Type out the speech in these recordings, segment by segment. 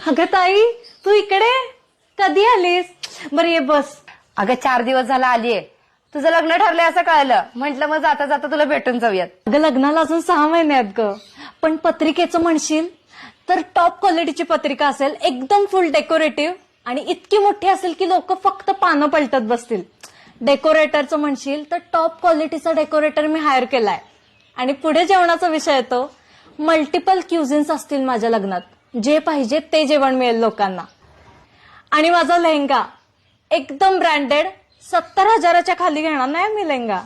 अगं ताई, तू इकडे कधी आलीस? बरं ये बस. अगं 4 दिवस झाला आलीये. तुझं लग्न ठरलंय असं कळलं. म्हंटल मग जाता जाता तुला भेटून जाऊयात. अगं लग्नाला अजून 6 महिने आहेत ग. पण पत्रिकेचं म्हणशील तर टॉप क्वालिटीची पत्रिका असेल, एकदम फुल डेकोरेटिव्ह आणि इतकी मोठी असेल की लोक फक्त पानं पलटत बसतील. डेकोरेटरचं म्हणशील तर टॉप क्वालिटीचा डेकोरेटर मी हायर केलाय. आणि पुढे जेवणाचा विषय येतो. मल्टिपल क्युझिन्स असतील माझ्या लग्नात. जे पाहिजे ते जेवण मिळेल लोकांना. आणि माझा लेहंगा एकदम ब्रँडेड, 70,000च्या खाली घेणार नाही मी लेहंगा.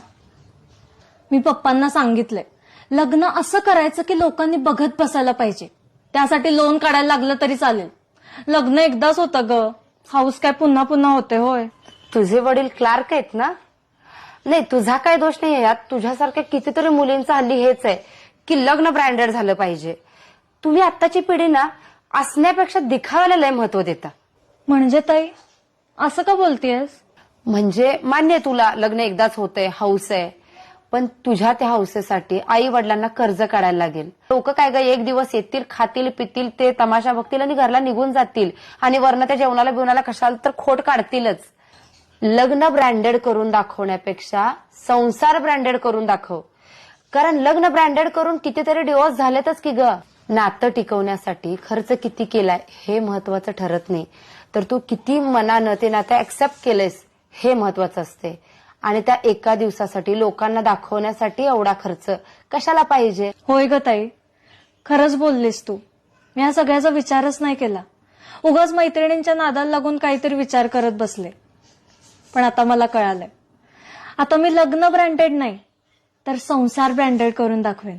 मी पप्पांना सांगितलंय लग्न असं करायचं की लोकांनी बघत बसायला पाहिजे. त्यासाठी लोन काढायला लागलं तरी चालेल. लग्न एकदाच होतं ग, हाऊस काय पुन्हा पुन्हा होते होय. तुझे वडील क्लार्क आहेत ना? नाही, तुझा काय दोष नाही यात. तुझ्यासारख्या कितीतरी मुलींचं हल्ली हेच आहे की लग्न ब्रँडेड झालं पाहिजे. तुम्ही आत्ताची पिढी ना असण्यापेक्षा दिखाव्याला लय महत्व देता. म्हणजे ताई असं का बोलतेयस? म्हणजे मान्य तुला लग्न एकदाच होतंय, हौस आहे, पण तुझ्या त्या हौसेसाठी आई वडिलांना कर्ज काढायला लागेल. लोक काय ग, एक दिवस येतील, खातील पितील, ते तमाशा बघतील आणि घरला निघून जातील आणि वरनं त्या जेवणाला बिवणाला कशाला तर खोट काढतीलच. लग्न ब्रँडेड करून दाखवण्यापेक्षा संसार ब्रँडेड करून दाखव. कारण लग्न ब्रँडेड करून कितीतरी डिवोर्स झालेतच की ग. नातं टिकवण्यासाठी खर्च किती केलाय हे महत्वाचं ठरत नाही, तर तू किती मनानं ते नातं ऍक्सेप्ट केलंयस हे महत्वाचं असते. आणि त्या एका दिवसासाठी लोकांना दाखवण्यासाठी एवढा खर्च कशाला पाहिजे? होय ग ताई, खरंच बोललीस तू. मी ह्या सगळ्याचा विचारच नाही केला. उगाच मैत्रिणींच्या नादाला लागून काहीतरी विचार करत बसले. पण आता मला कळालंय. आता मी लग्न ब्रँडेड नाही तर संसार ब्रँडेड करून दाखवेन.